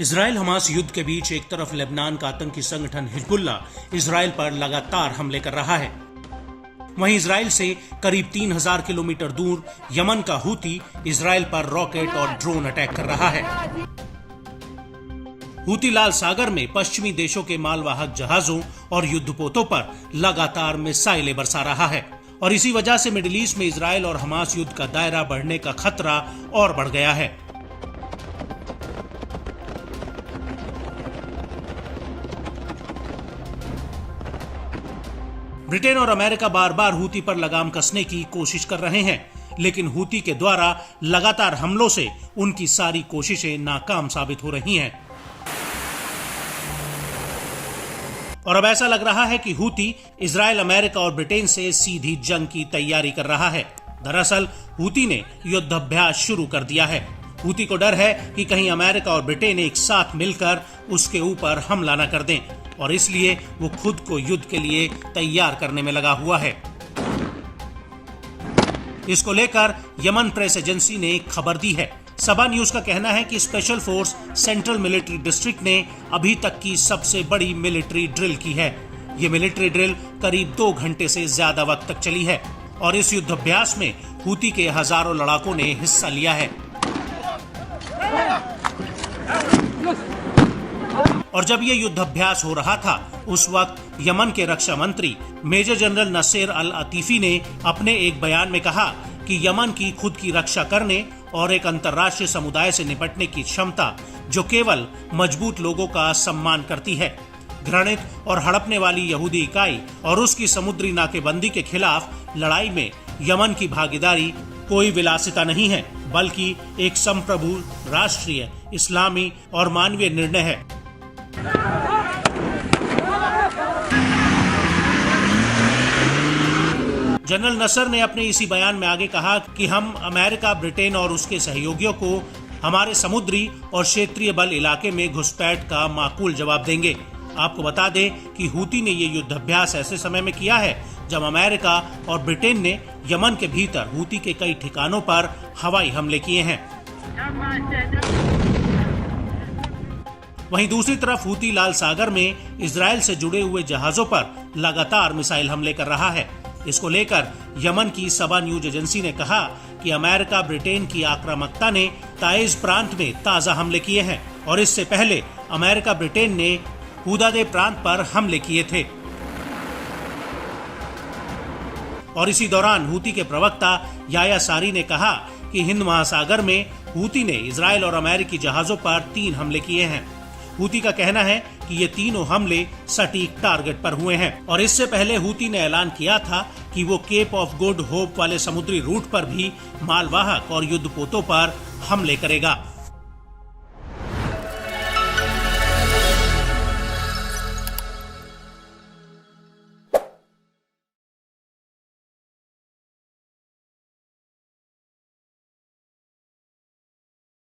Israel Hamas युद्ध के बीच एक तरफ लेबनान का आतंकी संगठन हिजबुल्ला इजराइल पर लगातार हमले कर रहा है, वहीं इजराइल से करीब 3000 किलोमीटर दूर यमन का हूती इजराइल पर रॉकेट और ड्रोन अटैक कर रहा है। हूती लाल सागर में पश्चिमी देशों के मालवाहक जहाजों और युद्धपोतों पर लगातार मिसाइलें बरसा रहा है और इसी वजह से मिडिल ईस्ट में इजराइल और हमास युद्ध का दायरा बढ़ने का खतरा और बढ़ गया है। ब्रिटेन और अमेरिका बार बार हूती पर लगाम कसने की कोशिश कर रहे हैं, लेकिन हूती के द्वारा लगातार हमलों से उनकी सारी कोशिशें नाकाम साबित हो रही हैं। और अब ऐसा लग रहा है कि हूती इजराइल, अमेरिका और ब्रिटेन से सीधी जंग की तैयारी कर रहा है। दरअसल हूती ने युद्धाभ्यास शुरू कर दिया है। हूती को डर है कि कहीं अमेरिका और ब्रिटेन एक साथ मिलकर उसके ऊपर हमला न कर दें और इसलिए वो खुद को युद्ध के लिए तैयार करने में लगा हुआ है। इसको लेकर यमन प्रेस एजेंसी ने एक खबर दी है। सबा न्यूज का कहना है कि special force central military district ने अभी तक की सबसे बड़ी मिलिट्री ड्रिल की है। ये मिलिट्री ड्रिल करीब 2 घंटे से ज्यादा वक्त तक चली है और इस युद्धाभ्यास में हूती के हजारों लड़ाकों ने हिस्सा लिया है। और जब ये युद्धाभ्यास हो रहा था उस वक्त यमन के रक्षा मंत्री मेजर जनरल नसेर अल अतीफी ने अपने एक बयान में कहा कि यमन की खुद की रक्षा करने और एक अंतर्राष्ट्रीय समुदाय से निपटने की क्षमता जो केवल मजबूत लोगों का सम्मान करती है। घृणित और हड़पने वाली यहूदी इकाई और उसकी समुद्री नाकेबंदी के खिलाफ लड़ाई में यमन की भागीदारी कोई विलासिता नहीं है, बल्कि एक संप्रभु राष्ट्रीय, इस्लामी और मानवीय निर्णय है। जनरल नसर ने अपने इसी बयान में आगे कहा कि हम अमेरिका, ब्रिटेन और उसके सहयोगियों को हमारे समुद्री और क्षेत्रीय बल इलाके में घुसपैठ का माकूल जवाब देंगे। आपको बता दें कि हूती ने ये युद्धाभ्यास ऐसे समय में किया है जब अमेरिका और ब्रिटेन ने यमन के भीतर हूती के कई ठिकानों पर हवाई हमले किए हैं। वहीं दूसरी तरफ हूती लाल सागर में इजराइल से जुड़े हुए जहाजों पर लगातार मिसाइल हमले कर रहा है। इसको लेकर यमन की सबा न्यूज एजेंसी ने कहा कि अमेरिका, ब्रिटेन की आक्रामकता ने ताइज प्रांत में ताजा हमले किए हैं और इससे पहले अमेरिका, ब्रिटेन ने हुदादे प्रांत पर हमले किए थे। और इसी दौरान हूती के प्रवक्ता याया सारी ने कहा कि हिंद महासागर में हूती ने इजराइल और अमेरिकी जहाजों पर 3 हमले किए हैं। हूती का कहना है कि ये तीनों हमले सटीक टारगेट पर हुए हैं और इससे पहले हूती ने ऐलान किया था कि वो केप ऑफ गुड होप वाले समुद्री रूट पर भी मालवाहक और युद्धपोतों पर हमले करेगा।